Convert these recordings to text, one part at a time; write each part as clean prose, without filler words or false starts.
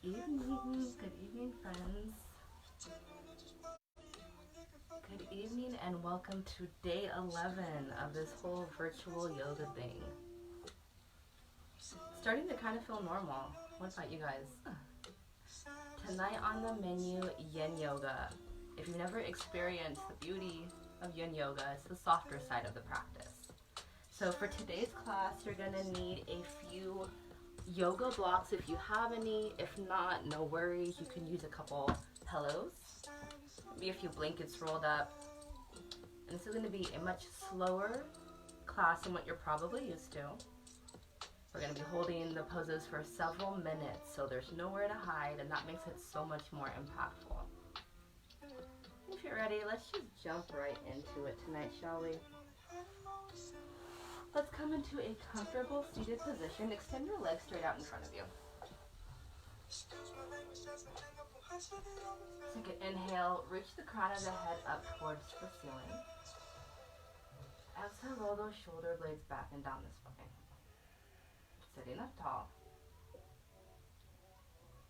Good evening, friends. Good evening, and welcome to day 11 of this whole virtual yoga thing. Starting to kind of feel normal. What about you guys? Tonight on the menu, yin yoga. If you've never experienced the beauty of yin yoga, it's the softer side of the practice. So for today's class, you're gonna need a few yoga blocks if you have any. If not, no worries. You can use a couple pillows, maybe a few blankets rolled up. And this is going to be a much slower class than what you're probably used to. We're going to be holding the poses for several minutes, so there's nowhere to hide, and that makes it so much more impactful. If you're ready, let's just jump right into it tonight, shall we? Let's come into a comfortable seated position. Extend your legs straight out in front of you. Take an inhale, reach the crown of the head up towards the ceiling. Exhale, roll those shoulder blades back and down the spine. Sitting up tall.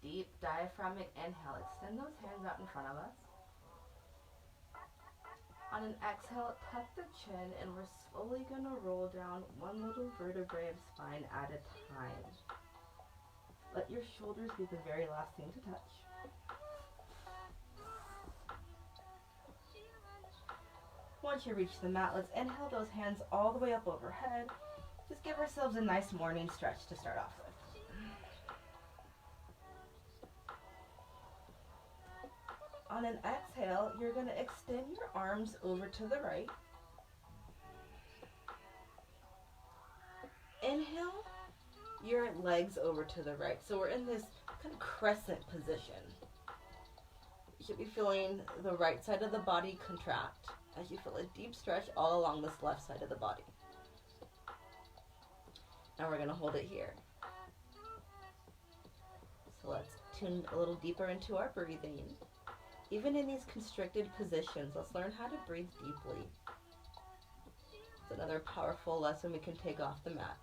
Deep diaphragmic inhale. Extend those hands out in front of us. On an exhale, tuck the chin, and we're slowly going to roll down one little vertebrae of spine at a time. Let your shoulders be the very last thing to touch. Once you reach the mat, let's inhale those hands all the way up overhead. Just give ourselves a nice morning stretch to start off with. On an exhale, you're going to extend your arms over to the right. Inhale your legs over to the right. So we're in this kind of crescent position. You should be feeling the right side of the body contract as you feel a deep stretch all along this left side of the body. And we're going to hold it here. So let's tune a little deeper into our breathing. Even in these constricted positions, let's learn how to breathe deeply. It's another powerful lesson we can take off the mat.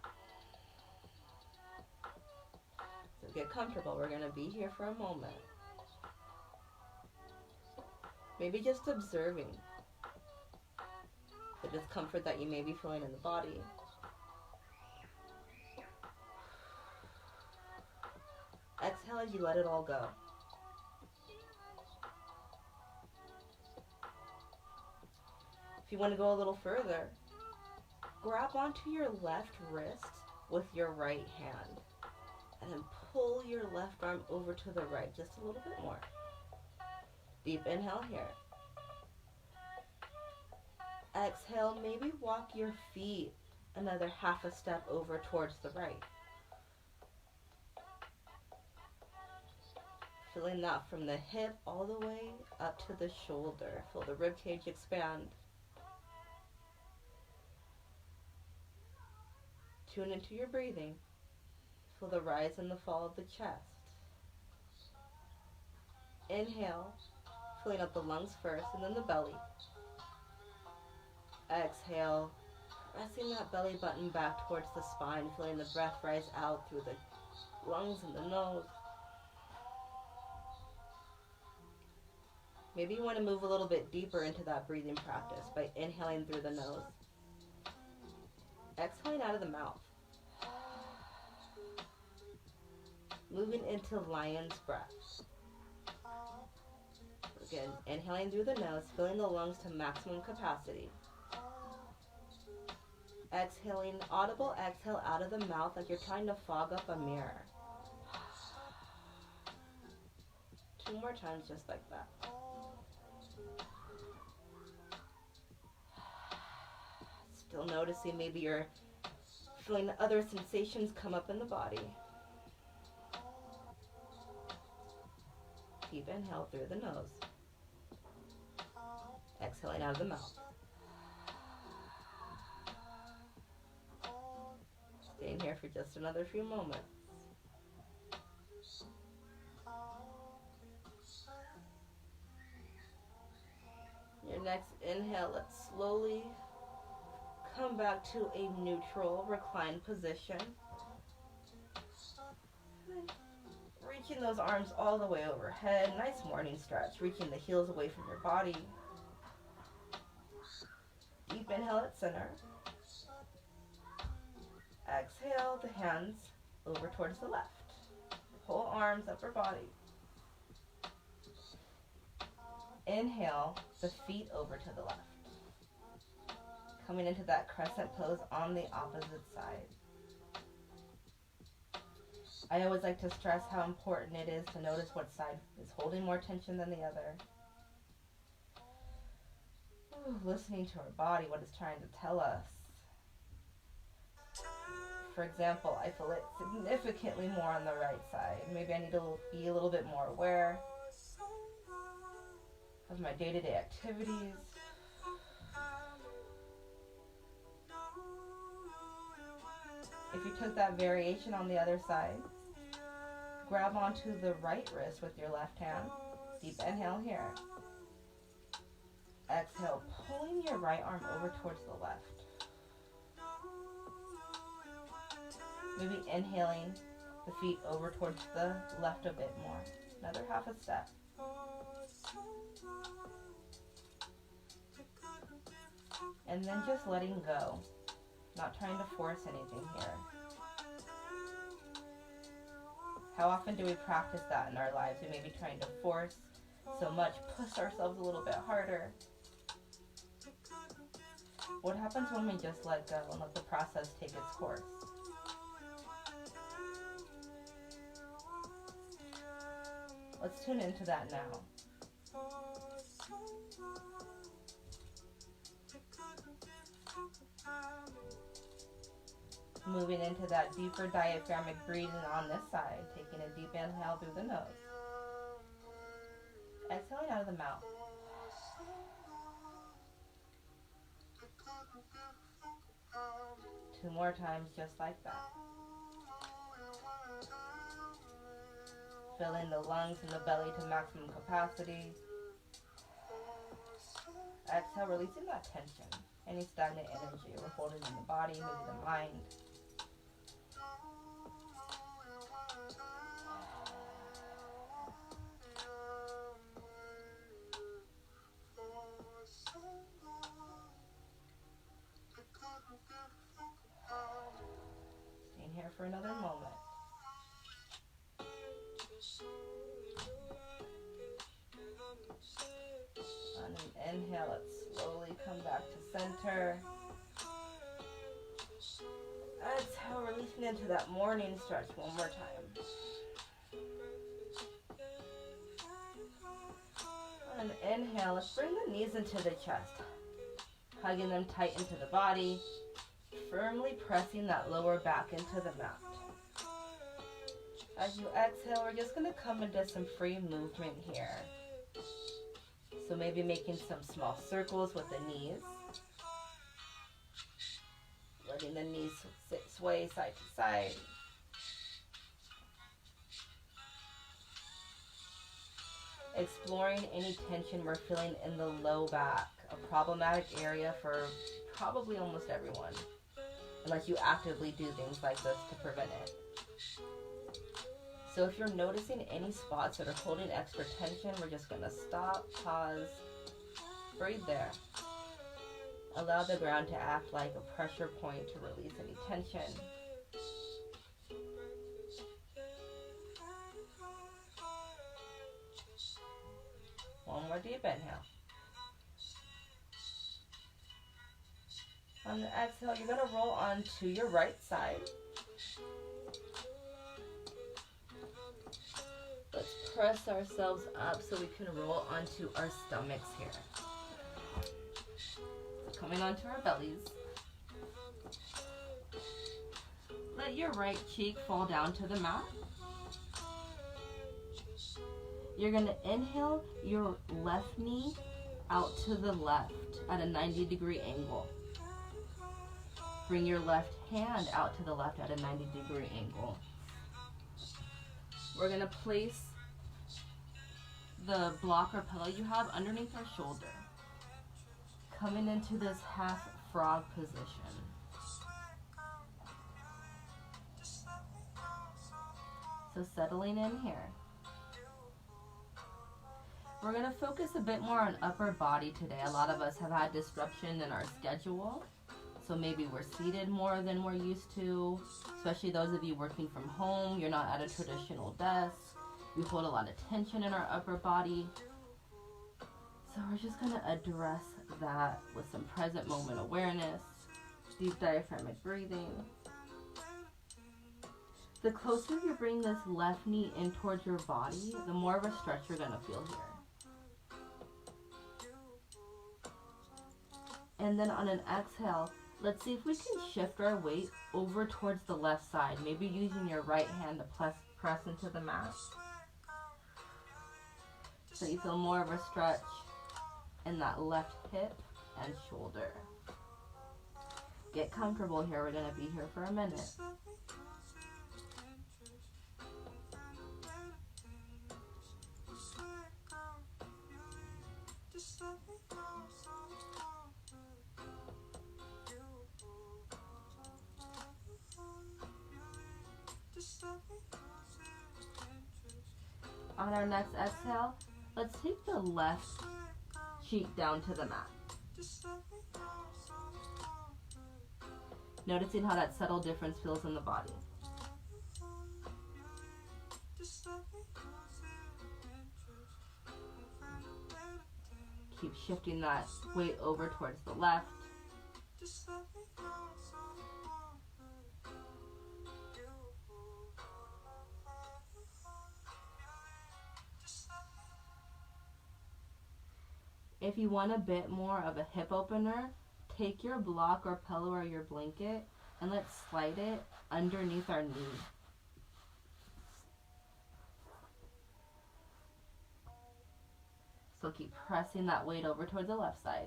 So get comfortable. We're going to be here for a moment. Maybe just observing the discomfort that you may be feeling in the body. Exhale as you let it all go. If you want to go a little further, grab onto your left wrist with your right hand and then pull your left arm over to the right just a little bit more. Deep inhale here. Exhale, maybe walk your feet another half a step over towards the right. Feeling that from the hip all the way up to the shoulder. Feel the rib cage expand. Tune into your breathing. Feel the rise and the fall of the chest. Inhale, filling up the lungs first and then the belly. Exhale, pressing that belly button back towards the spine, feeling the breath rise out through the lungs and the nose. Maybe you want to move a little bit deeper into that breathing practice by inhaling through the nose. Exhaling out of the mouth. Moving into lion's breath. Again, inhaling through the nose, filling the lungs to maximum capacity. Exhaling, audible exhale out of the mouth like you're trying to fog up a mirror. 2 more times just like that. Still noticing maybe you're feeling other sensations come up in the body. Deep inhale through the nose. Exhaling out of the mouth. Staying here for just another few moments. Your next inhale, let's slowly come back to a neutral reclined position. Reaching those arms all the way overhead. Nice morning stretch. Reaching the heels away from your body. Deep inhale at center. Exhale the hands over towards the left. Pull arms, upper body. Inhale the feet over to the left. Coming into that crescent pose on the opposite side. I always like to stress how important it is to notice what side is holding more tension than the other. Ooh, listening to our body, what it's trying to tell us. For example, I feel it significantly more on the right side. Maybe I need to be a little bit more aware of my day-to-day activities. If you took that variation on the other side, grab onto the right wrist with your left hand. Deep inhale here. Exhale, pulling your right arm over towards the left. Maybe inhaling the feet over towards the left a bit more. Another half a step. And then just letting go. Not trying to force anything here. How often do we practice that in our lives? We may be trying to force so much, push ourselves a little bit harder. What happens when we just let go and let the process take its course? Let's tune into that now. Moving into that deeper diaphragmic breathing on this side, taking a deep inhale through the nose. Exhaling out of the mouth. 2 more times just like that. Filling the lungs and the belly to maximum capacity. Exhale, releasing that tension. Any stagnant energy we're holding in the body, maybe the mind. Staying here for another moment. On an inhale, let's slowly come back to center. Exhale, releasing into that morning stretch one more time. On an inhale, let's bring the knees into the chest. Hugging them tight into the body. Firmly pressing that lower back into the mat. As you exhale, we're just going to come into some free movement here. So maybe making some small circles with the knees. Letting the knees sway side to side. Exploring any tension we're feeling in the low back, a problematic area for probably almost everyone, unless you actively do things like this to prevent it. So if you're noticing any spots that are holding extra tension, we're just going to stop, pause, breathe there. Allow the ground to act like a pressure point to release any tension. One more deep inhale. On the exhale, you're going to roll onto your right side. Let's press ourselves up so we can roll onto our stomachs here. So coming onto our bellies. Let your right cheek fall down to the mat. You're going to inhale your left knee out to the left at a 90-degree angle. Bring your left hand out to the left at a 90-degree angle. We're going to place the block or pillow you have underneath our shoulder. Coming into this half frog position. So settling in here. We're going to focus a bit more on upper body today. A lot of us have had disruption in our schedule. So maybe we're seated more than we're used to, especially those of you working from home. You're not at a traditional desk. We hold a lot of tension in our upper body. So we're just going to address that with some present moment awareness, deep diaphragmatic breathing. The closer you bring this left knee in towards your body, the more of a stretch you're going to feel here. And then on an exhale, let's see if we can shift our weight over towards the left side, maybe using your right hand to press into the mat. So you feel more of a stretch in that left hip and shoulder. Get comfortable here. We're going to be here for a minute. On our next exhale, let's take the left cheek down to the mat. Noticing how that subtle difference feels in the body. Keep shifting that weight over towards the left. If you want a bit more of a hip opener, take your block or pillow or your blanket and let's slide it underneath our knee. So keep pressing that weight over towards the left side.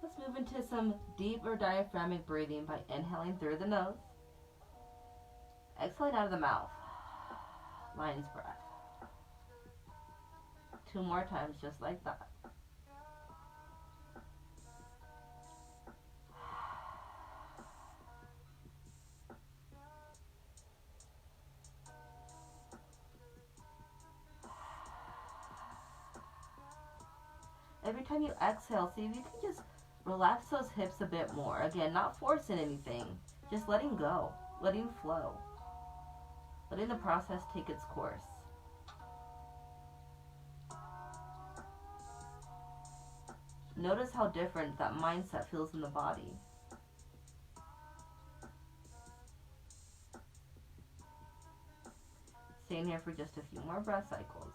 Let's move into some deeper diaphragmatic breathing by inhaling through the nose. Exhaling out of the mouth. Lion's breath. 2 more times just like that. Every time you exhale, see if you can just relax those hips a bit more. Again, not forcing anything, just letting go, letting flow, letting the process take its course. Notice how different that mindset feels in the body. Staying here for just a few more breath cycles.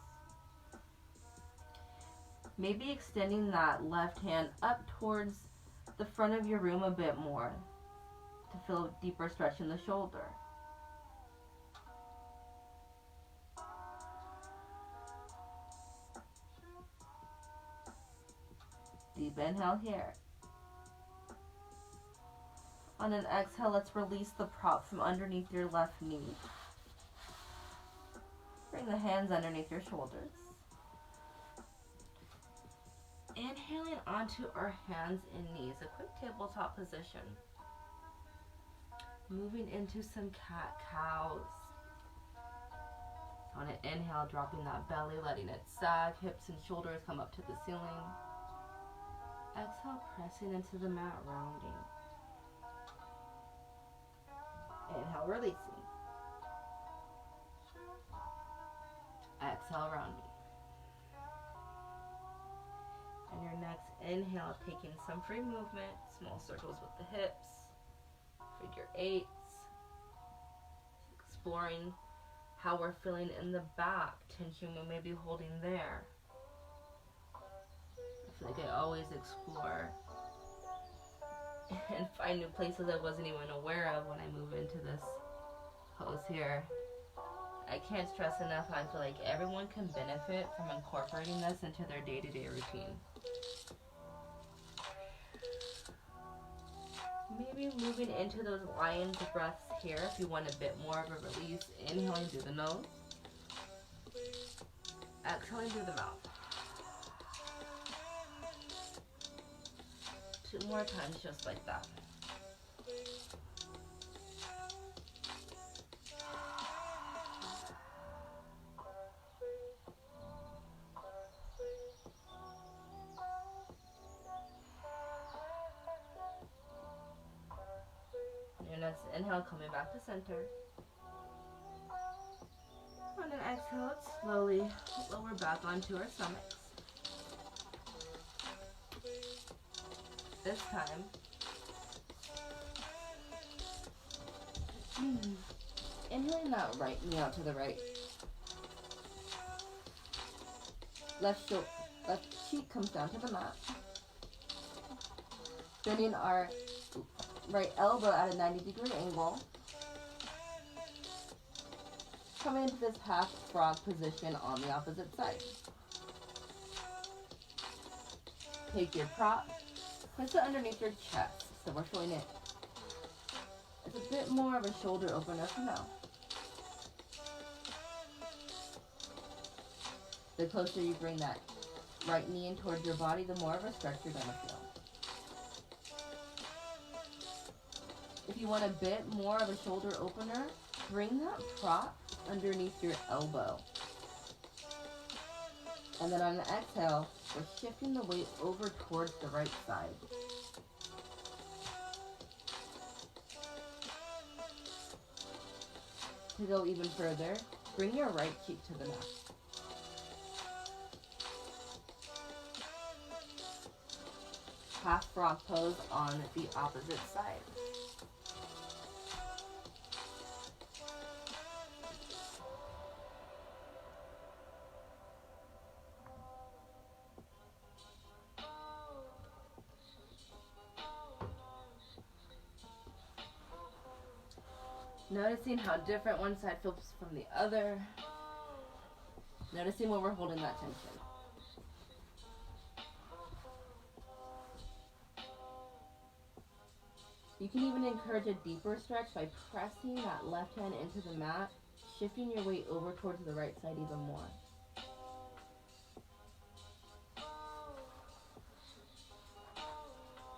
Maybe extending that left hand up towards the front of your room a bit more to feel a deeper stretch in the shoulder. Deep inhale here. On an exhale, let's release the prop from underneath your left knee. Bring the hands underneath your shoulders. Inhaling onto our hands and knees, a quick tabletop position. Moving into some cat-cows. On an inhale, dropping that belly, letting it sag, hips and shoulders come up to the ceiling. Exhale, pressing into the mat, rounding. Inhale, releasing. Exhale, rounding. And your next inhale, taking some free movement, small circles with the hips, figure 8s, exploring how we're feeling in the back, tension we may be holding there. I feel like I always explore and find new places I wasn't even aware of when I move into this pose here. I can't stress enough how I feel like everyone can benefit from incorporating this into their day-to-day routine. Maybe moving into those lion's breaths here if you want a bit more of a release. Inhaling through the nose. Exhaling through the mouth. 2 more times just like that. And let's inhale, coming back to center. And then exhale, slowly lower back onto our stomachs. This time, inhaling that right knee out to the right. Left cheek comes down to the mat. Bending our right elbow at a 90-degree angle. Coming into this half frog position on the opposite side. Take your prop, place it underneath your chest, so we're feeling it. It's a bit more of a shoulder opener for now. The closer you bring that right knee in towards your body, the more of a stretch you're going to feel. If you want a bit more of a shoulder opener, bring that prop underneath your elbow. And then on the exhale, we're shifting the weight over towards the right side. To go even further, bring your right cheek to the mat. Half frog pose on the opposite side. Noticing how different one side feels from the other. Noticing where we're holding that tension. You can even encourage a deeper stretch by pressing that left hand into the mat, shifting your weight over towards the right side even more.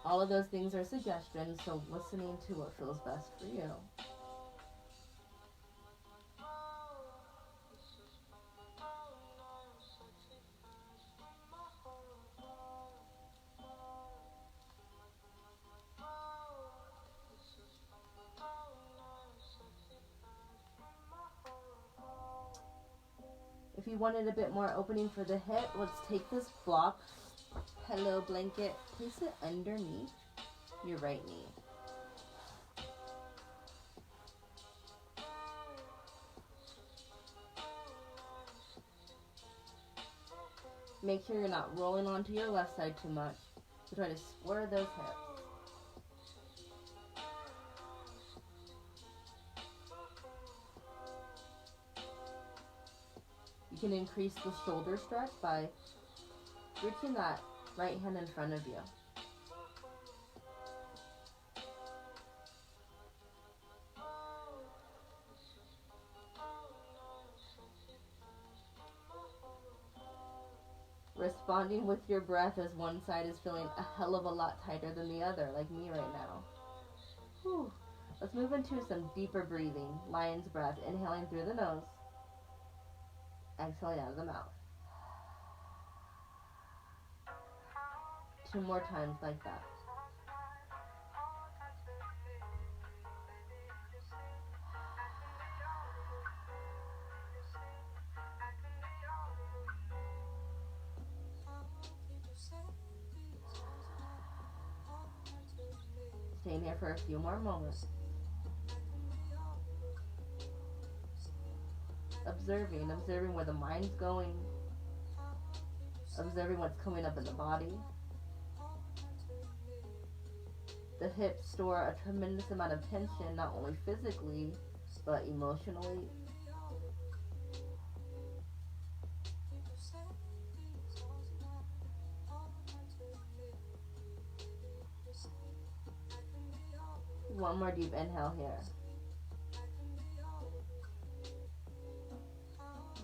All of those things are suggestions, so listening to what feels best for you. If you wanted a bit more opening for the hip, let's take this block, pillow blanket, place it underneath your right knee. Make sure you're not rolling onto your left side too much. So try to square those hips. You can increase the shoulder stretch by reaching that right hand in front of you. Responding with your breath as one side is feeling a hell of a lot tighter than the other, like me right now. Whew. Let's move into some deeper breathing. Lion's breath, inhaling through the nose, exhaling out of the mouth. 2 more times like that. Staying here for a few more moments. observing where the mind's going, observing what's coming up in the body. The hips store a tremendous amount of tension, not only physically, but emotionally. One more deep inhale here.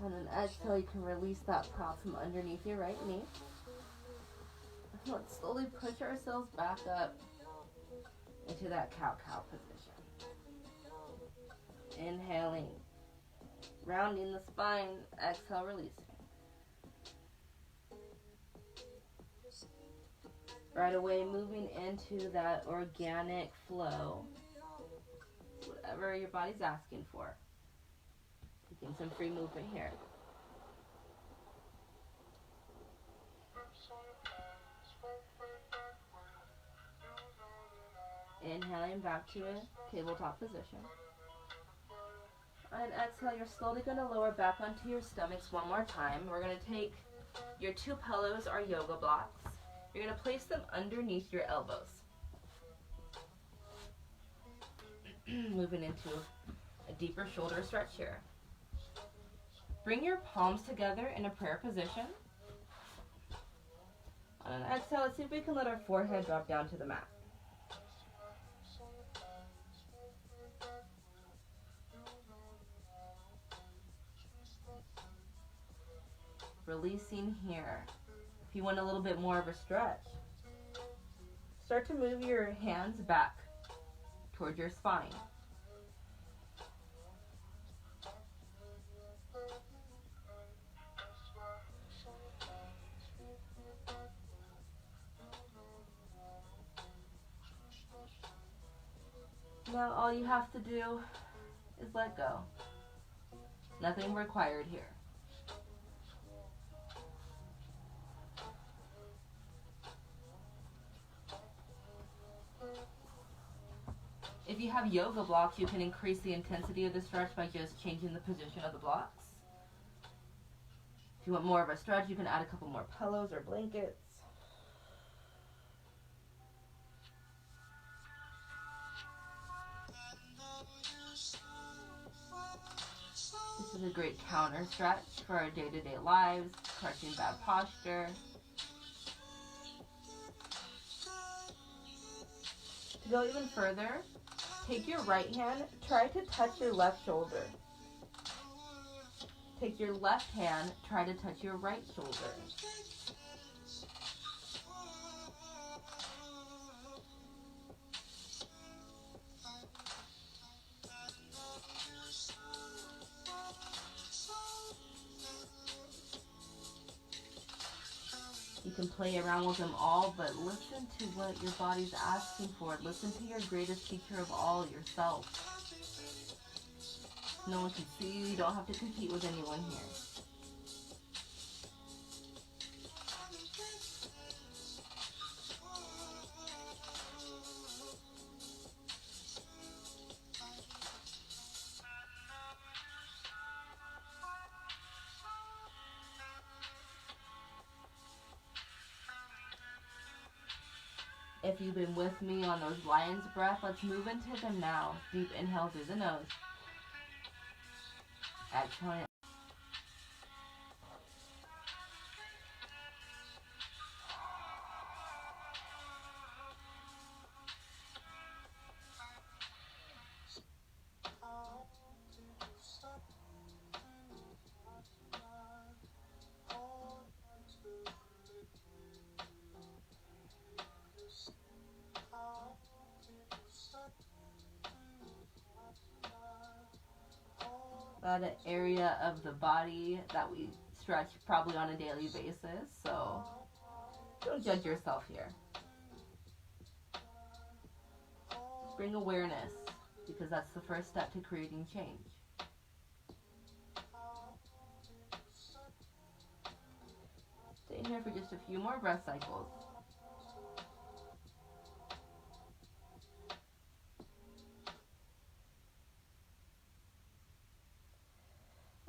And then exhale, you can release that prop from underneath your right knee. Let's slowly push ourselves back up into that cow-cow position. Inhaling, rounding the spine, exhale, releasing. Right away, moving into that organic flow. Whatever your body's asking for. Taking some free movement here. Inhaling back to a tabletop position. And exhale, you're slowly going to lower back onto your stomachs one more time. We're going to take your two pillows or yoga blocks. You're going to place them underneath your elbows. Moving into a deeper shoulder stretch here. Bring your palms together in a prayer position. On an exhale, let's see if we can let our forehead drop down to the mat. Releasing here. If you want a little bit more of a stretch, start to move your hands back towards your spine. Now all you have to do is let go. Nothing required here. If you have yoga blocks, you can increase the intensity of the stretch by just changing the position of the blocks. If you want more of a stretch, you can add a couple more pillows or blankets. This is a great counter stretch for our day-to-day lives, correcting bad posture. To go even further, take your right hand, try to touch your left shoulder. Take your left hand, try to touch your right shoulder. You can play around with them all, but listen to what your body's asking for. Listen to your greatest teacher of all, yourself. No one can see you. You don't have to compete with anyone here. If you've been with me on those lion's breath, let's move into them now. Deep inhale through the nose. Exhale. That area of the body that we stretch probably on a daily basis, so don't judge yourself here. Just bring awareness, because that's the first step to creating change. Stay in here for just a few more breath cycles.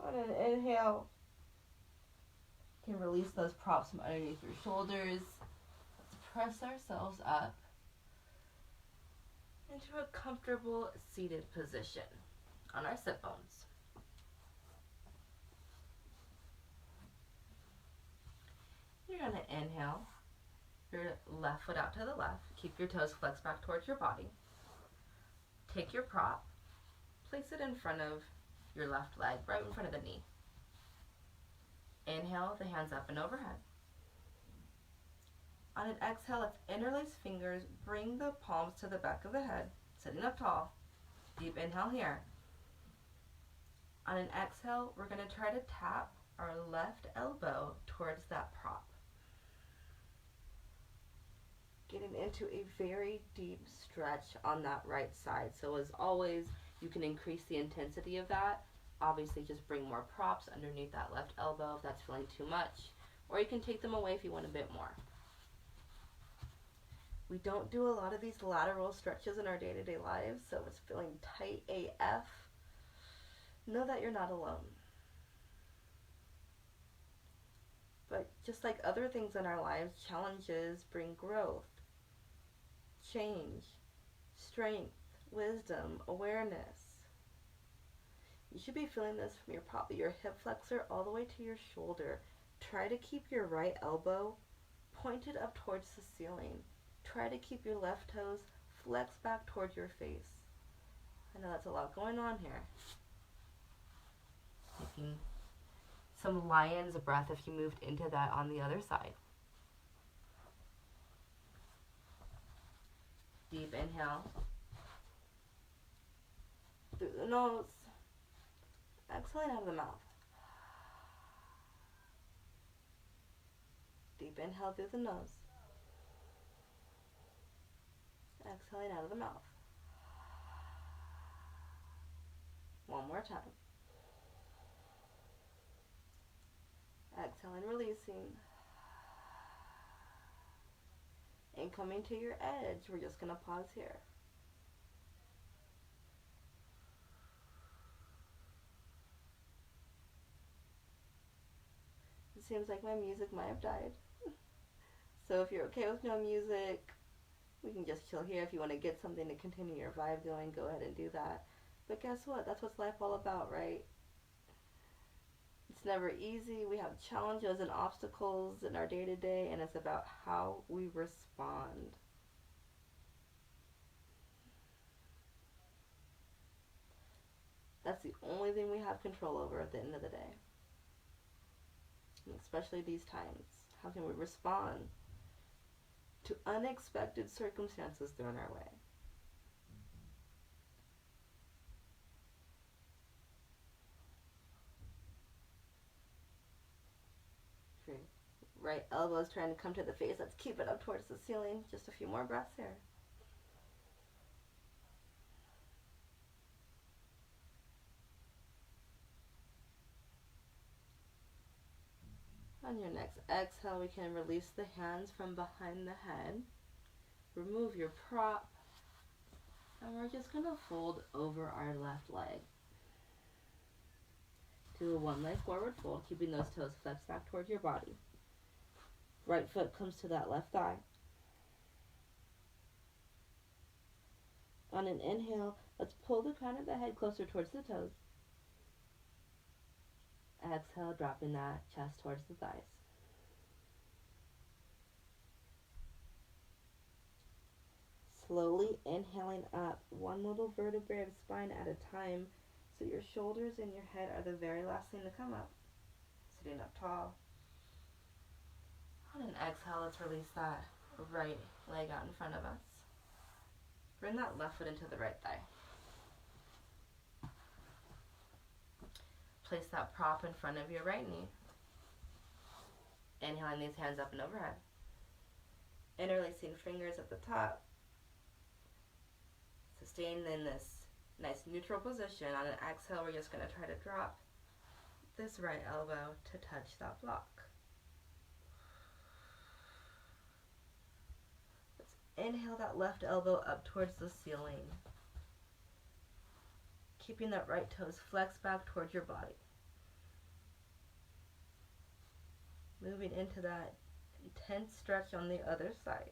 On an out. You can release those props from underneath your shoulders. Let's press ourselves up into a comfortable seated position on our sit bones. You're going to inhale your left foot out to the left. Keep your toes flexed back towards your body. Take your prop, place it in front of your left leg, right in front of the knee. Inhale, the hands up and overhead. On an exhale, let's interlace fingers, bring the palms to the back of the head, sitting up tall. Deep inhale here. On an exhale, we're going to try to tap our left elbow towards that prop. Getting into a very deep stretch on that right side. So as always, you can increase the intensity of that. Obviously, just bring more props underneath that left elbow if that's feeling too much. Or you can take them away if you want a bit more. We don't do a lot of these lateral stretches in our day-to-day lives, so if it's feeling tight AF, know that you're not alone. But just like other things in our lives, challenges bring growth, change, strength, wisdom, awareness. You should be feeling this from your hip flexor all the way to your shoulder. Try to keep your right elbow pointed up towards the ceiling. Try to keep your left toes flexed back towards your face. I know that's a lot going on here. Taking some lion's breath if you moved into that on the other side. Deep inhale. Through the nose. Exhaling out of the mouth. Deep inhale through the nose. Exhaling out of the mouth. One more time. Exhaling, releasing. And coming to your edge, we're just going to pause here. It seems like my music might have died. So if you're okay with no music, we can just chill here. If you want to get something to continue your vibe going, go ahead and do that. But guess what? That's what's life all about, right? It's never easy. We have challenges and obstacles in our day-to-day, and it's about how we respond. That's the only thing we have control over at the end of the day. And especially these times. How can we respond to unexpected circumstances thrown our way? Right elbow is trying to come to the face. Let's keep it up towards the ceiling. Just a few more breaths here. On your next exhale, we can release the hands from behind the head. Remove your prop. And we're just going to fold over our left leg. Do a one leg forward fold, keeping those toes flexed back towards your body. Right foot comes to that left thigh. On an inhale, let's pull the crown of the head closer towards the toes. Exhale, dropping that chest towards the thighs. Slowly inhaling up, one little vertebrae of spine at a time, so your shoulders and your head are the very last thing to come up. Sitting up tall. On an exhale, let's release that right leg out in front of us. Bring that left foot into the right thigh. Place that prop in front of your right knee. Inhaling these hands up and overhead. Interlacing fingers at the top. Staying in this nice neutral position. On an exhale, we're just going to try to drop this right elbow to touch that block. Inhale that left elbow up towards the ceiling. Keeping that right toes flexed back towards your body. Moving into that intense stretch on the other side.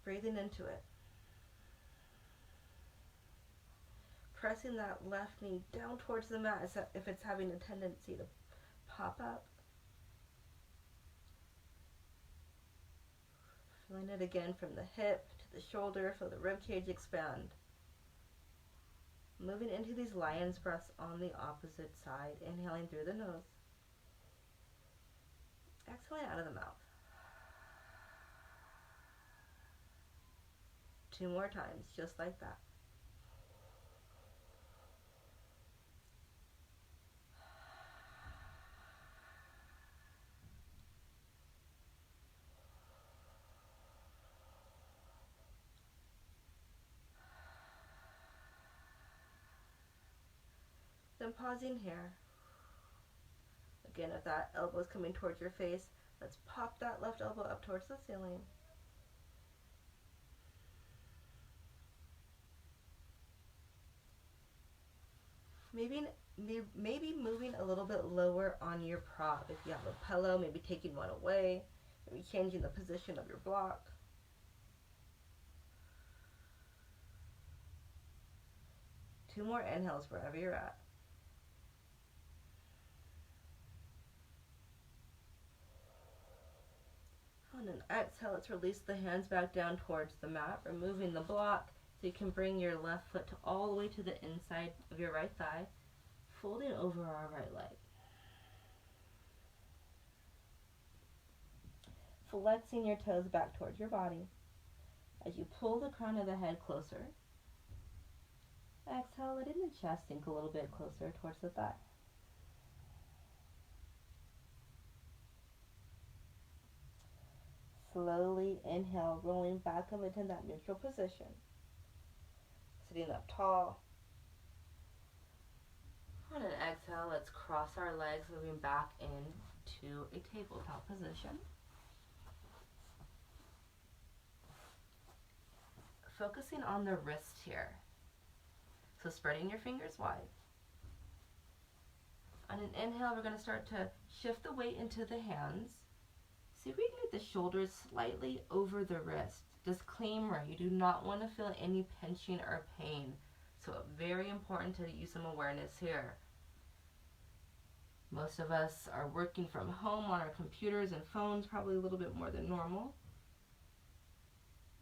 Breathing into it. Pressing that left knee down towards the mat as if it's having a tendency to pop up. Feeling it again from the hip to the shoulder, feel the rib cage expand. Moving into these lion's breaths on the opposite side, inhaling through the nose. Exhaling out of the mouth. 2 more times, just like that. Then pausing here. Again, if that elbow is coming towards your face, let's pop that left elbow up towards the ceiling. Maybe moving a little bit lower on your prop. If you have a pillow, maybe taking one away, maybe changing the position of your block. Two more inhales wherever you're at. On an exhale, let's release the hands back down towards the mat, removing the block so you can bring your left foot all the way to the inside of your right thigh, folding over our right leg. Flexing your toes back towards your body as you pull the crown of the head closer. Exhale, letting the chest sink a little bit closer towards the thigh. Slowly inhale, rolling back up into that neutral position. Sitting up tall. On an exhale, let's cross our legs, moving back into a tabletop position. Focusing on the wrist here. So spreading your fingers wide. On an inhale, we're going to start to shift the weight into the hands. See if we can get the shoulders slightly over the wrist. Disclaimer, you do not want to feel any pinching or pain. So very important to use some awareness here. Most of us are working from home on our computers and phones probably a little bit more than normal.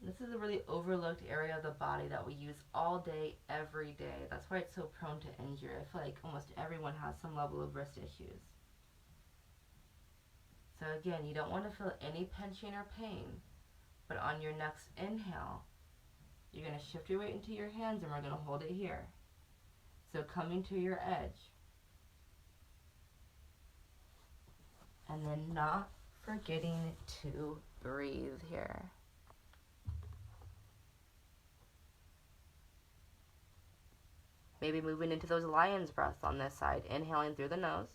This is a really overlooked area of the body that we use all day, every day. That's why it's so prone to injury. I feel like almost everyone has some level of wrist issues. So again, you don't want to feel any pinching or pain. But on your next inhale, you're going to shift your weight into your hands and we're going to hold it here. So coming to your edge. And then not forgetting to breathe here. Maybe moving into those lion's breaths on this side. Inhaling through the nose.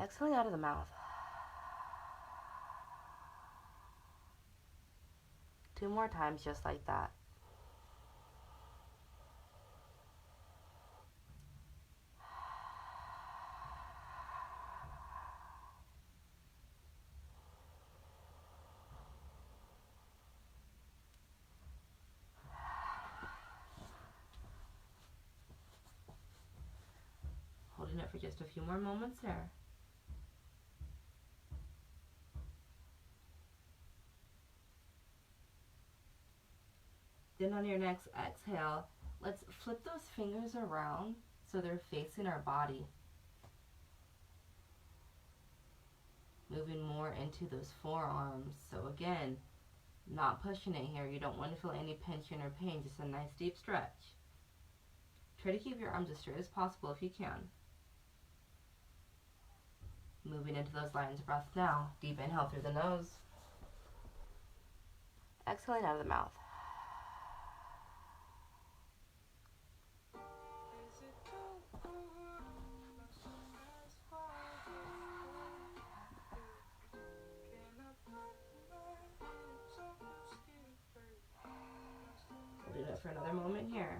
Exhaling out of the mouth. 2 more times just like that. Holding it for just a few more moments there. Then on your next exhale, let's flip those fingers around so they're facing our body. Moving more into those forearms. So again, not pushing it here. You don't want to feel any tension or pain, just a nice deep stretch. Try to keep your arms as straight as possible if you can. Moving into those lion's breaths now. Deep inhale through the nose. Exhaling out of the mouth. We'll do that for another moment here.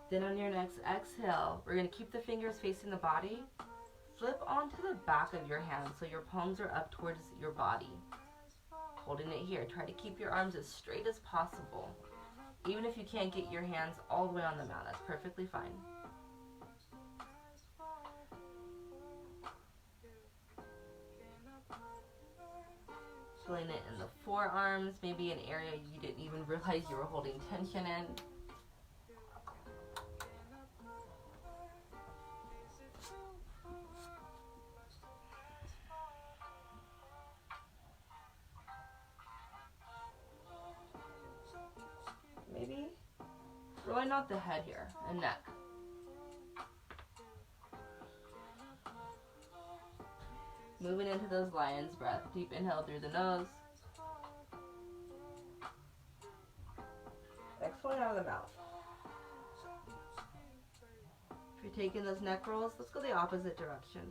Then on your next exhale, we're going to keep the fingers facing the body. Flip onto the back of your hand so your palms are up towards your body. Holding it here. Try to keep your arms as straight as possible. Even if you can't get your hands all the way on the mat, that's perfectly fine. Feeling it in the forearms, maybe an area you didn't even realize you were holding tension in. Maybe throwing out the head here and neck. Moving into those lion's breath. Deep inhale through the nose. Exhaling out of the mouth. If you're taking those neck rolls, let's go the opposite direction.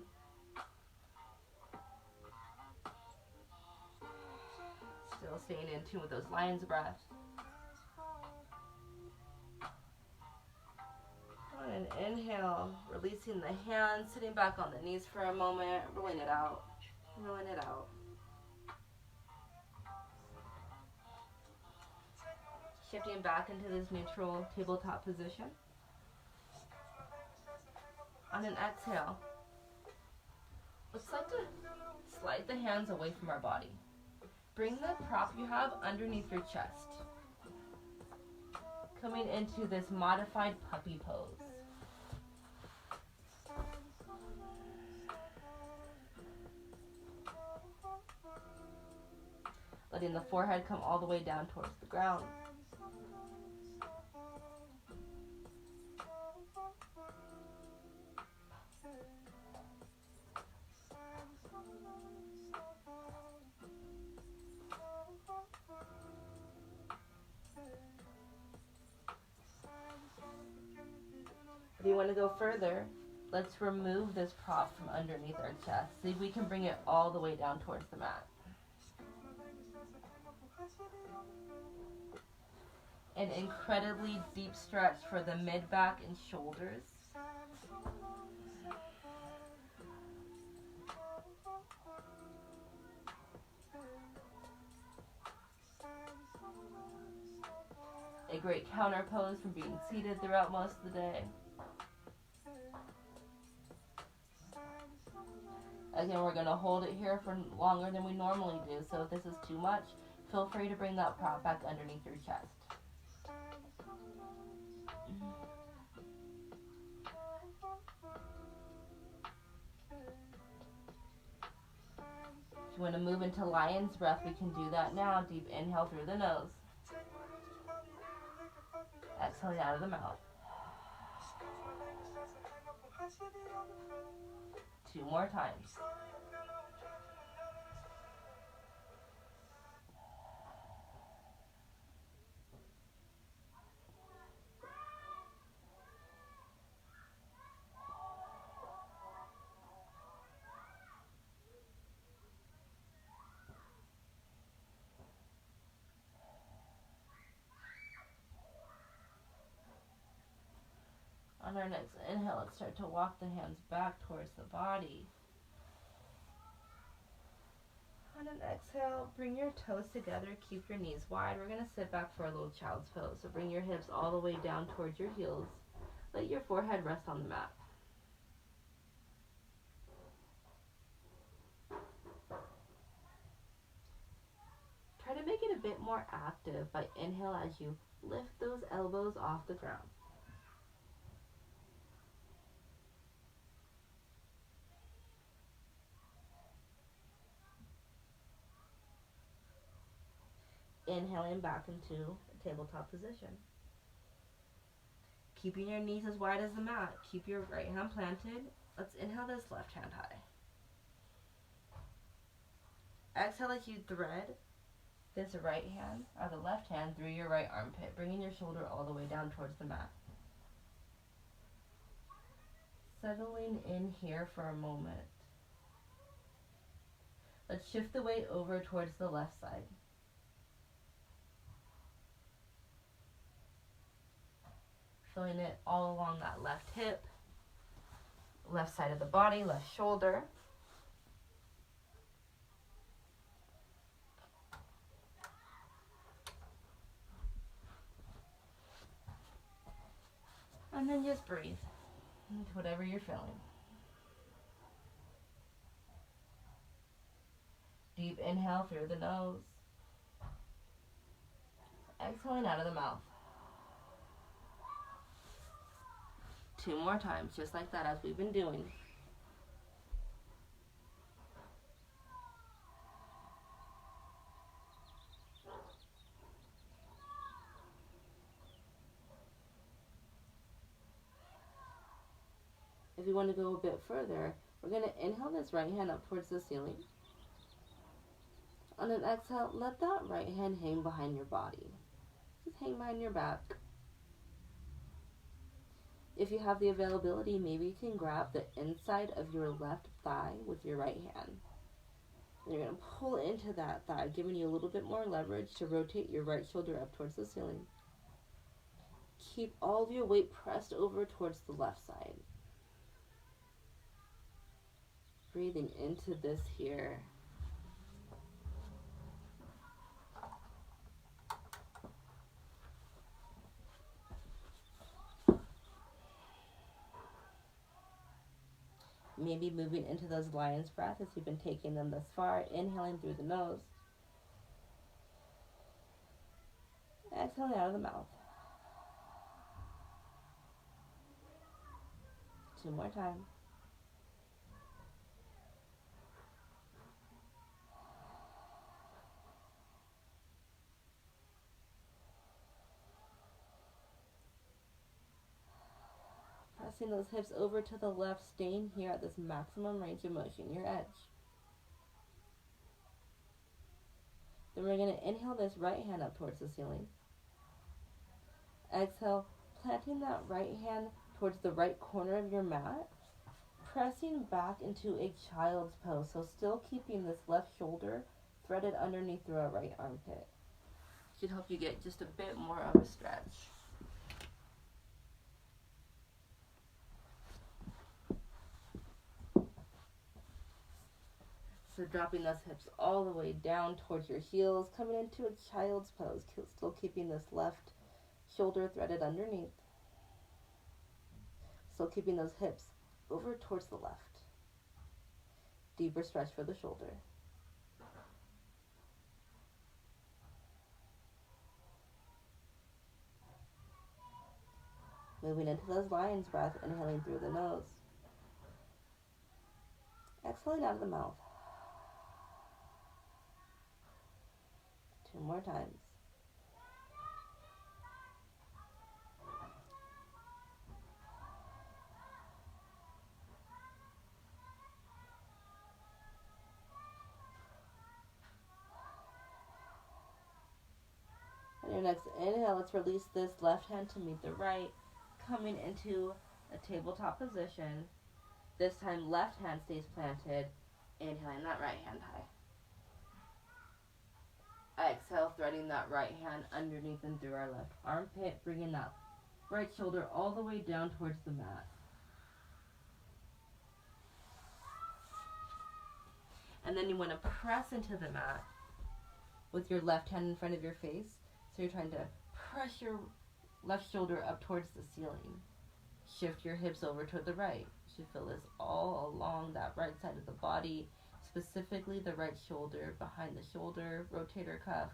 Still staying in tune with those lion's breath. On an inhale, releasing the hands, sitting back on the knees for a moment, rolling it out, rolling it out. Shifting back into this neutral tabletop position. On an exhale, let's like to slide the hands away from our body. Bring the prop you have underneath your chest. Coming into this modified puppy pose. Letting the forehead come all the way down towards the ground. If you want to go further, let's remove this prop from underneath our chest. See if we can bring it all the way down towards the mat. An incredibly deep stretch for the mid-back and shoulders. A great counter pose from being seated throughout most of the day. Again, we're going to hold it here for longer than we normally do, so if this is too much, feel free to bring that prop back underneath your chest. If you want to move into lion's breath, we can do that now. Deep inhale through the nose. Exhale out of the mouth. 2 more times. On our next inhale, let's start to walk the hands back towards the body. On an exhale, bring your toes together, keep your knees wide. We're going to sit back for a little child's pose. So bring your hips all the way down towards your heels. Let your forehead rest on the mat. Try to make it a bit more active by inhale as you lift those elbows off the ground. Inhaling back into a tabletop position. Keeping your knees as wide as the mat. Keep your right hand planted. Let's inhale this left hand high. Exhale as you thread this right hand or the left hand through your right armpit, bringing your shoulder all the way down towards the mat. Settling in here for a moment. Let's shift the weight over towards the left side. feeling it all along that left hip, left side of the body, left shoulder. And then just breathe into whatever you're feeling. Deep inhale through the nose. Exhaling out of the mouth. 2 more times, just like that, as we've been doing. If you want to go a bit further, we're going to inhale this right hand up towards the ceiling. On an exhale, let that right hand hang behind your body. Just hang behind your back. If you have the availability, maybe you can grab the inside of your left thigh with your right hand. And you're going to pull into that thigh, giving you a little bit more leverage to rotate your right shoulder up towards the ceiling. Keep all of your weight pressed over towards the left side. Breathing into this here. Maybe moving into those lion's breath as you've been taking them thus far. Inhaling through the nose. Exhaling out of the mouth. 2 more times. Pressing those hips over to the left, staying here at this maximum range of motion, your edge. Then we're going to inhale this right hand up towards the ceiling. Exhale, planting that right hand towards the right corner of your mat, pressing back into a child's pose. So still keeping this left shoulder threaded underneath through our right armpit. Should help you get just a bit more of a stretch. So dropping those hips all the way down towards your heels, coming into a child's pose, still keeping this left shoulder threaded underneath. Still keeping those hips over towards the left. Deeper stretch for the shoulder. Moving into those lion's breath, inhaling through the nose. Exhaling out of the mouth. 2 more times. On your next inhale, let's release this left hand to meet the right, coming into a tabletop position. This time, left hand stays planted, inhaling that right hand high. Exhale, threading that right hand underneath and through our left armpit, bringing that right shoulder all the way down towards the mat. And then you want to press into the mat with your left hand in front of your face. So you're trying to press your left shoulder up towards the ceiling. Shift your hips over to the right. You should feel this all along that right side of the body, specifically the right shoulder, behind the shoulder, rotator cuff.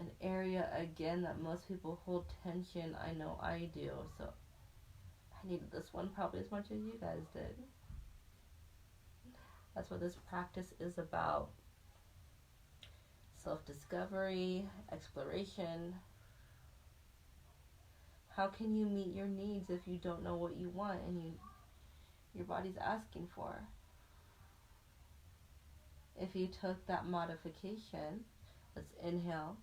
An area, again, that most people hold tension. I know I do. So I needed this one probably as much as you guys did. That's what this practice is about. Self-discovery, exploration. How can you meet your needs if you don't know what you want and your body's asking for? If you took that modification, let's inhale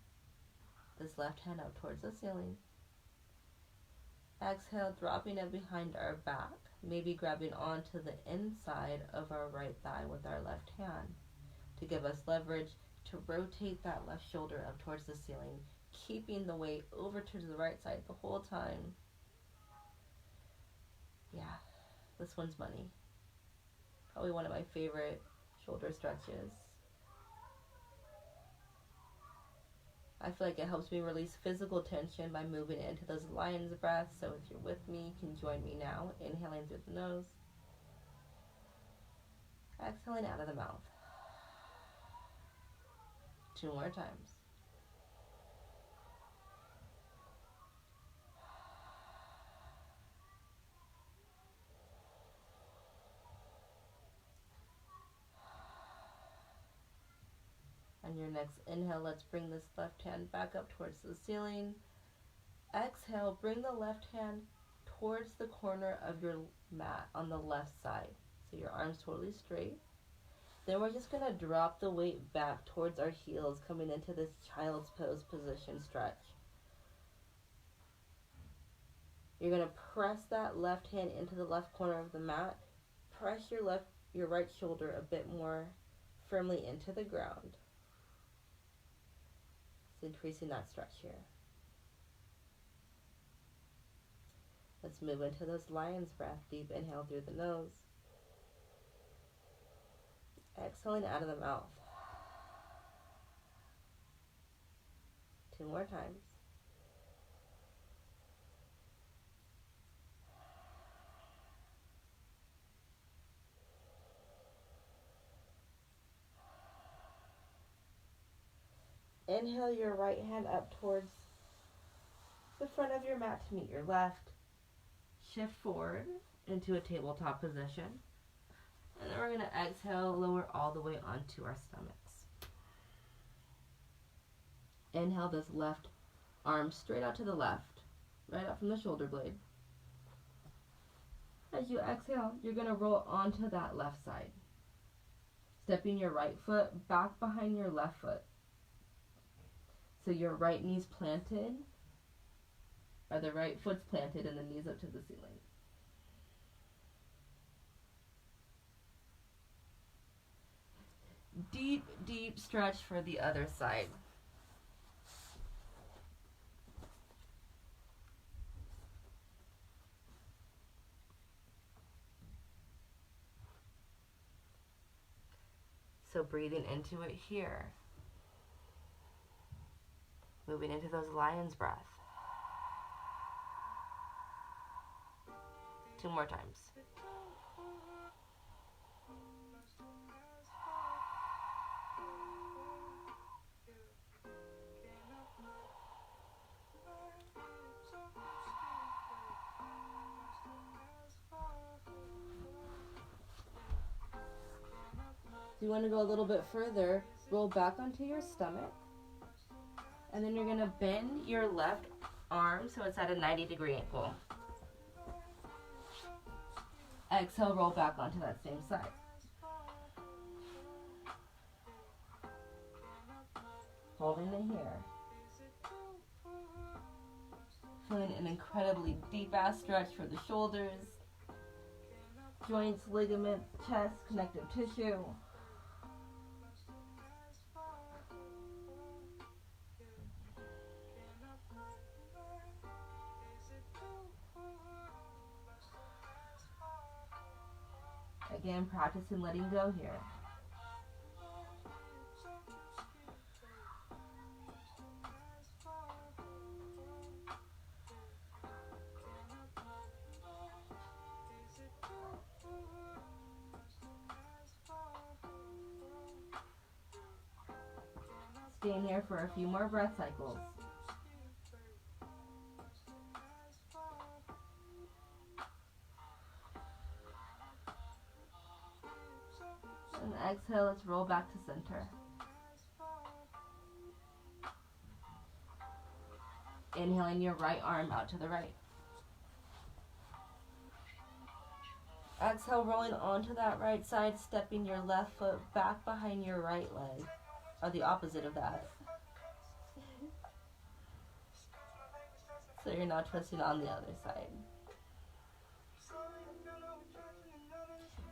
this left hand up towards the ceiling. Exhale, dropping it behind our back, maybe grabbing onto the inside of our right thigh with our left hand to give us leverage to rotate that left shoulder up towards the ceiling, keeping the weight over to the right side the whole time. Yeah, this one's money. Probably one of my favorite shoulder stretches. I feel like it helps me release physical tension by moving into those lion's breaths. So if you're with me, you can join me now. Inhaling through the nose. Exhaling out of the mouth. 2 more times. On your next inhale, let's bring this left hand back up towards the ceiling. Exhale, bring the left hand towards the corner of your mat on the left side. So your arms totally straight. Then we're just going to drop the weight back towards our heels, coming into this child's pose position stretch. You're going to press that left hand into the left corner of the mat. Press your right shoulder a bit more firmly into the ground. It's increasing that stretch here. Let's move into those lion's breath. Deep inhale through the nose. Exhaling out of the mouth. 2 more times. Inhale your right hand up towards the front of your mat to meet your left. Shift forward into a tabletop position. And then we're going to exhale, lower all the way onto our stomachs. Inhale this left arm straight out to the left, right up from the shoulder blade. As you exhale, you're going to roll onto that left side. Stepping your right foot back behind your left foot. So your right knee's planted, or the right foot's planted and the knees up to the ceiling. Deep, deep stretch for the other side. So breathing into it here. Moving into those lion's breath. 2 more times. If you want to go a little bit further, roll back onto your stomach. And then you're going to bend your left arm so it's at a 90-degree angle. Exhale, roll back onto that same side. Holding it here. Feeling an incredibly deep-ass stretch for the shoulders, joints, ligaments, chest, connective tissue. Again, practicing letting go here. Staying here for a few more breath cycles. And exhale, let's roll back to center. Inhaling your right arm out to the right. Exhale, rolling onto that right side, stepping your left foot back behind your right leg, or the opposite of that. So you're now twisting on the other side.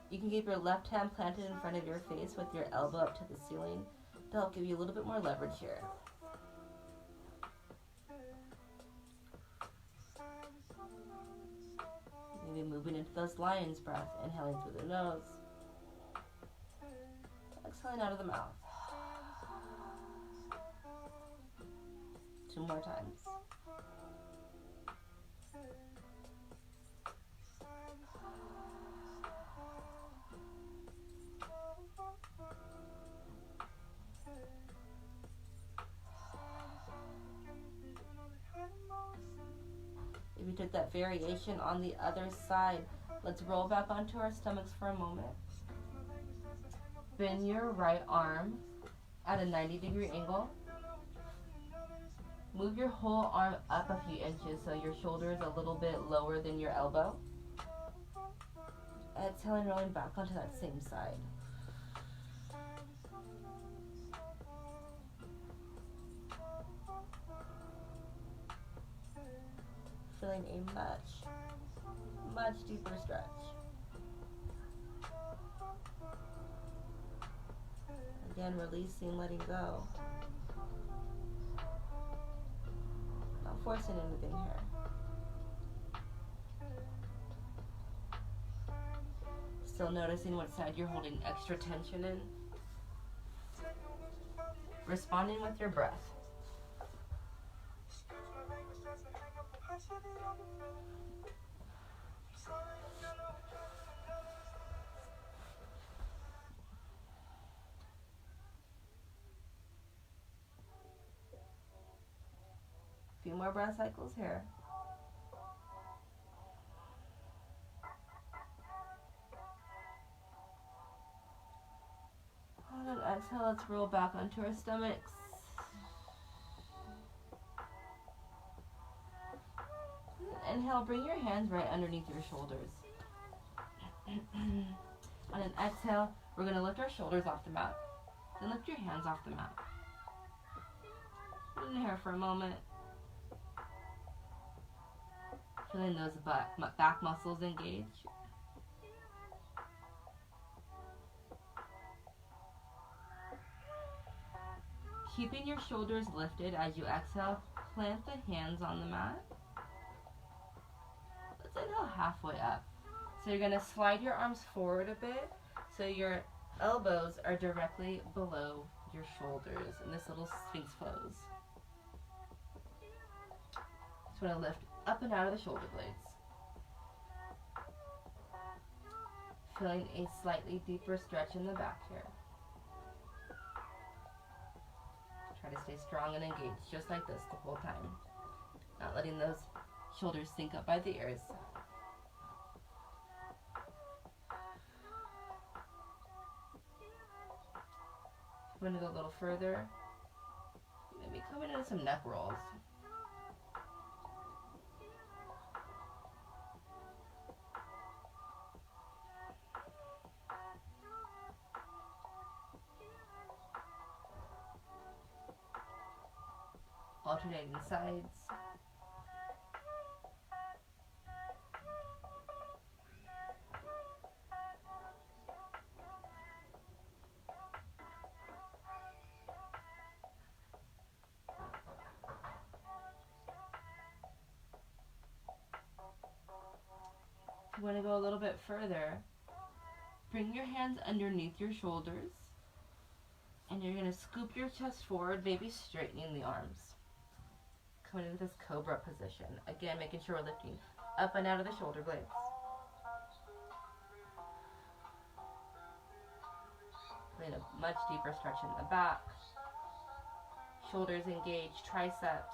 You can keep your left hand planted in front of your face with your elbow up to the ceiling to help give you a little bit more leverage here. moving into those lion's breath, inhaling through the nose, exhaling out of the mouth. 2 more times. If you took that variation on the other side, let's roll back onto our stomachs for a moment. Bend your right arm at a 90-degree angle. Move your whole arm up a few inches so your shoulder is a little bit lower than your elbow. Exhaling, rolling back onto that same side. Feeling a much deeper stretch. Again, releasing, letting go. Not forcing anything here. Still noticing what side you're holding extra tension in. Responding with your breath. A few more breath cycles here. On an exhale, let's roll back onto our stomachs. Inhale, bring your hands right underneath your shoulders. On an exhale, we're going to lift our shoulders off the mat. Then lift your hands off the mat. Put in here for a moment. Feeling those back muscles engage. Keeping your shoulders lifted as you exhale, plant the hands on the mat. Let's inhale halfway up. So you're going to slide your arms forward a bit so your elbows are directly below your shoulders in this little sphinx pose. Just want to lift up and out of the shoulder blades. Feeling a slightly deeper stretch in the back here. Try to stay strong and engaged just like this the whole time. Not letting those shoulders sink up by the ears. I'm going to go a little further. Maybe coming into some neck rolls. Alternating sides. If you want to go a little bit further, bring your hands underneath your shoulders, and you're going to scoop your chest forward, maybe straightening the arms. Coming into this cobra position. Again, making sure we're lifting up and out of the shoulder blades. Feeling a much deeper stretch in the back. Shoulders engaged, triceps.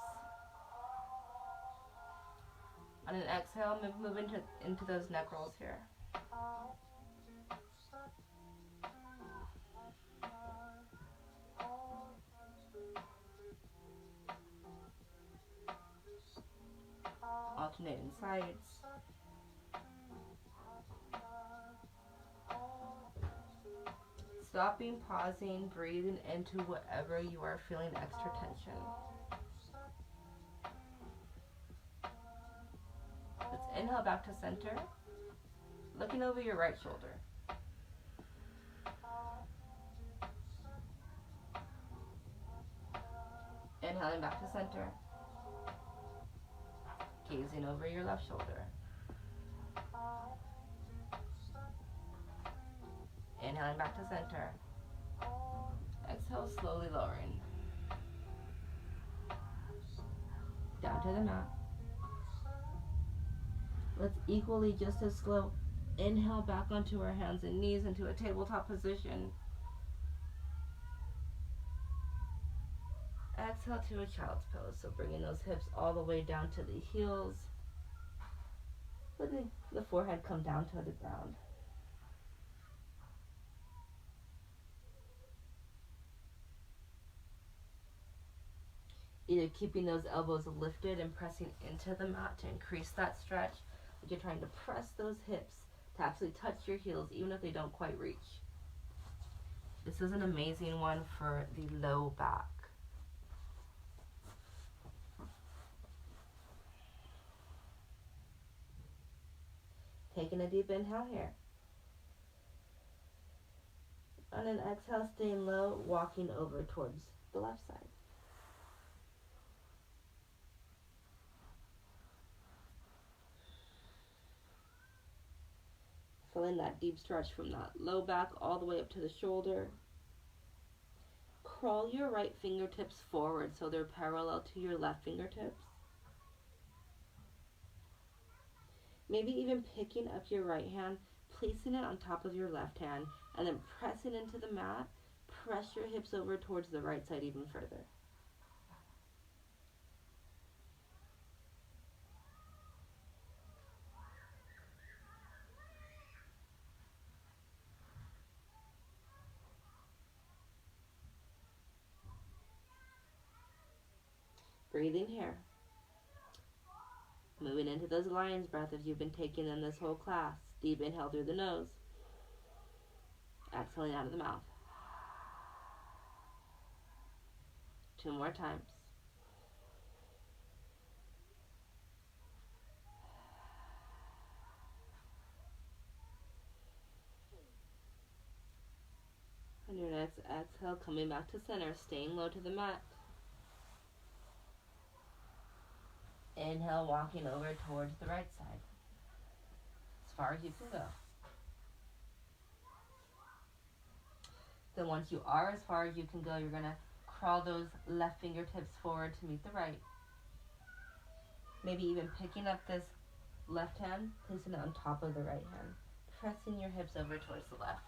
On an exhale, move into those neck rolls here. Alternating sides. Stopping, pausing, breathing into whatever you are feeling extra tension. Let's inhale back to center, looking over your right shoulder. Inhaling back to center. Gazing over your left shoulder. back to center. Exhale, slowly lowering. Down to the mat. Let's equally just as slow inhale back onto our hands and knees into a tabletop position. Exhale to a child's pose. So bringing those hips all the way down to the heels. Letting the forehead come down to the ground. Either keeping those elbows lifted and pressing into the mat to increase that stretch, but you're trying to press those hips to actually touch your heels even if they don't quite reach. This is an amazing one for the low back. Taking a deep inhale here. On an exhale, staying low, walking over towards the left side. Feeling that deep stretch from that low back all the way up to the shoulder. Crawl your right fingertips forward so they're parallel to your left fingertips. Maybe even picking up your right hand, placing it on top of your left hand, and then pressing into the mat. Press your hips over towards the right side even further. Breathing here. Moving into those lion's breath if you've been taking in this whole class. Deep inhale through the nose. Exhaling out of the mouth. 2 more times. On your next exhale, coming back to center, staying low to the mat. Inhale, walking over towards the right side. As far as you can go. Then once you are as far as you can go, you're going to crawl those left fingertips forward to meet the right. Maybe even picking up this left hand, placing it on top of the right hand. Pressing your hips over towards the left.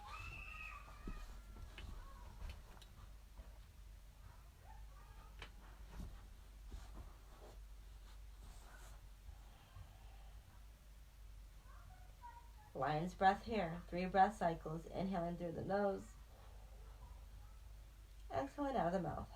Lion's breath here. 3 breath cycles. Inhaling through the nose. Exhaling out of the mouth.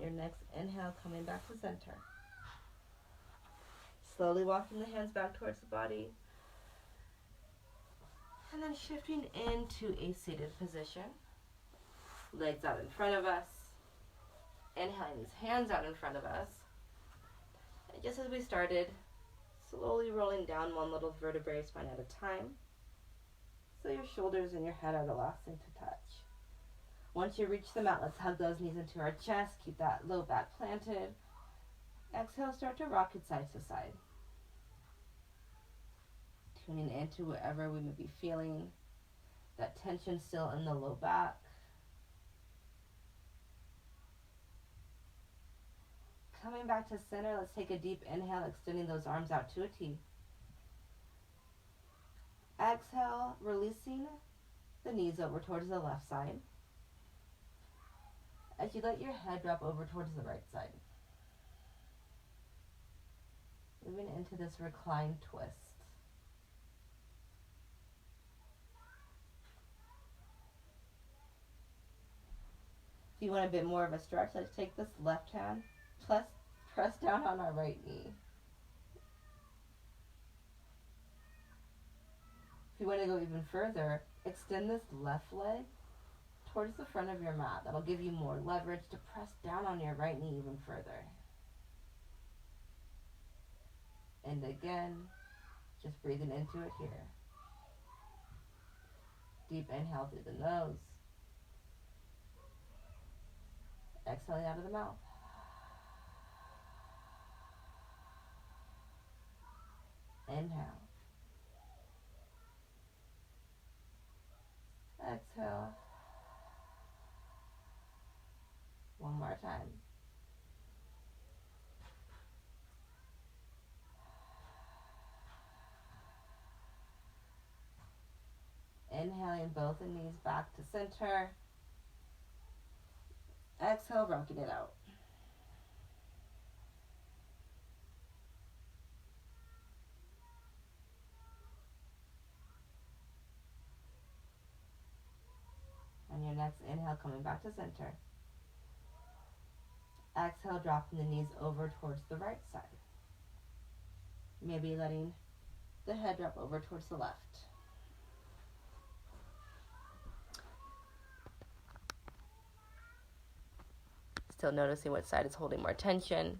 Your next inhale, coming back to center. Slowly walking the hands back towards the body. And then shifting into a seated position. Legs out in front of us. Inhaling these hands out in front of us. And just as we started, slowly rolling down one little vertebrae spine at a time. So your shoulders and your head are the last thing to touch. Once you reach the mat, let's hug those knees into our chest. Keep that low back planted. Exhale, start to rock it side to side. Tuning into wherever we may be feeling. That tension still in the low back. Coming back to center, let's take a deep inhale, extending those arms out to a T. Exhale, releasing the knees over towards the left side. As you let your head drop over towards the right side. Moving into this reclined twist. If you want a bit more of a stretch, let's take this left hand, press down on our right knee. If you want to go even further, extend this left leg towards the front of your mat. That'll give you more leverage to press down on your right knee even further. And again, just breathing into it here. Deep inhale through the nose. Exhaling out of the mouth. Inhale. Exhale. One more time. Inhaling both the knees back to center. Exhale, rocking it out. On your next inhale, coming back to center. Exhale, dropping the knees over towards the right side. Maybe letting the head drop over towards the left. Still noticing which side is holding more tension.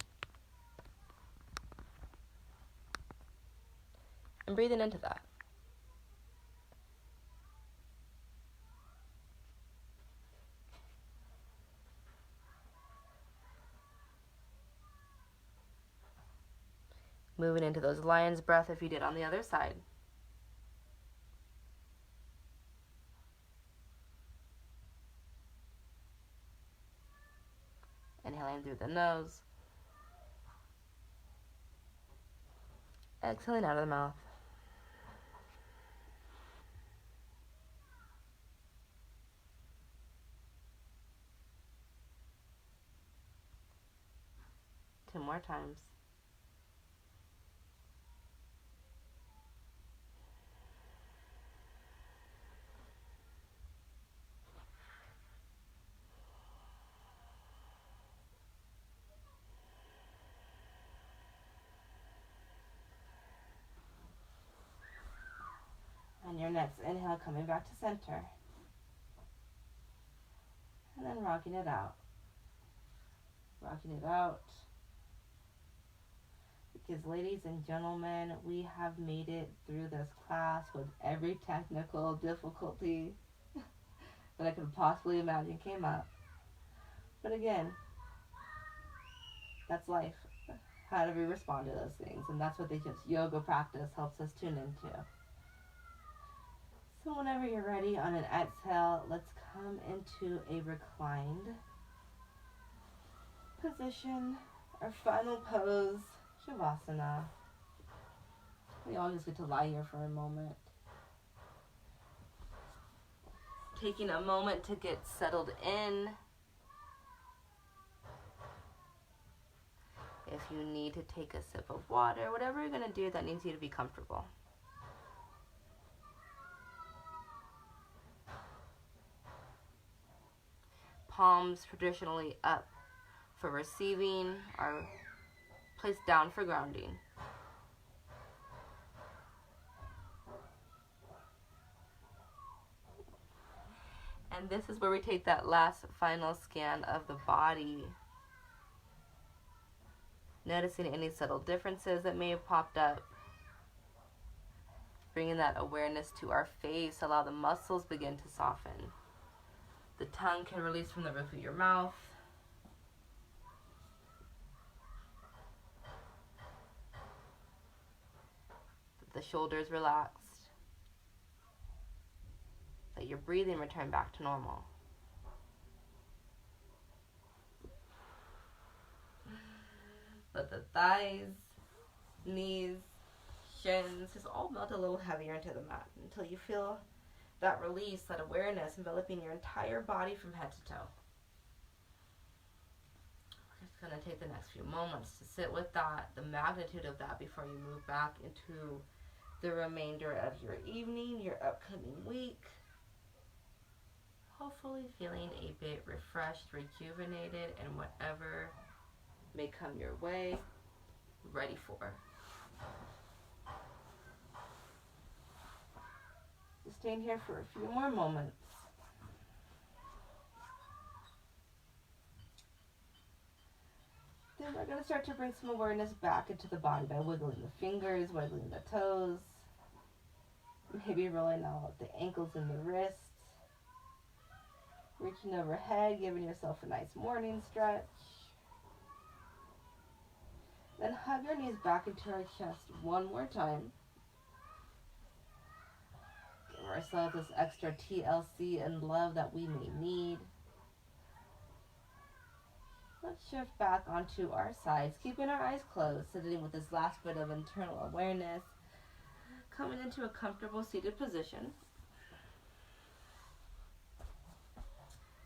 And breathing into that. Moving into those lion's breath if you did on the other side. Inhaling through the nose. Exhaling out of the mouth. Two more times. On your next inhale, coming back to center. And then rocking it out. Rocking it out. Because ladies and gentlemen, we have made it through this class with every technical difficulty that I could possibly imagine came up. But again, that's life. How do we respond to those things? And that's what yoga practice helps us tune into. So whenever you're ready, on an exhale, let's come into a reclined position. Our final pose, Shavasana. We all just get to lie here for a moment. Taking a moment to get settled in. If you need to take a sip of water, whatever you're going to do that needs you to be comfortable. Palms traditionally up for receiving, are placed down for grounding. And this is where we take that last final scan of the body. Noticing any subtle differences that may have popped up. Bringing that awareness to our face, allow the muscles begin to soften. The tongue can release from the roof of your mouth. The shoulders relaxed. Let your breathing return back to normal. Let the thighs, knees, shins just all melt a little heavier into the mat until you feel that release, that awareness enveloping your entire body from head to toe. We're just going to take the next few moments to sit with that, the magnitude of that, before you move back into the remainder of your evening, your upcoming week. Hopefully feeling a bit refreshed, rejuvenated, and whatever may come your way, ready for. Just staying here for a few more moments. Then we're going to start to bring some awareness back into the body by wiggling the fingers, wiggling the toes. Maybe rolling out the ankles and the wrists. Reaching overhead, giving yourself a nice morning stretch. Then hug your knees back into our chest one more time. Give ourselves this extra TLC and love that we may need. Let's shift back onto our sides, keeping our eyes closed, sitting with this last bit of internal awareness. Coming into a comfortable seated position.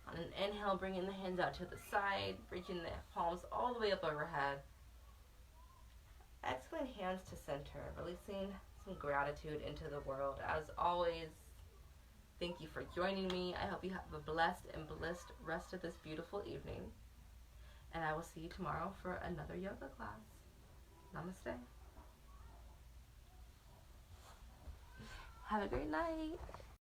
On an inhale, bringing the hands out to the side, reaching the palms all the way up overhead. Exhaling, hands to center, releasing some gratitude into the world. As always, thank you for joining me. I hope you have a blessed and blissed rest of this beautiful evening. And I will see you tomorrow for another yoga class. Namaste. Have a great night.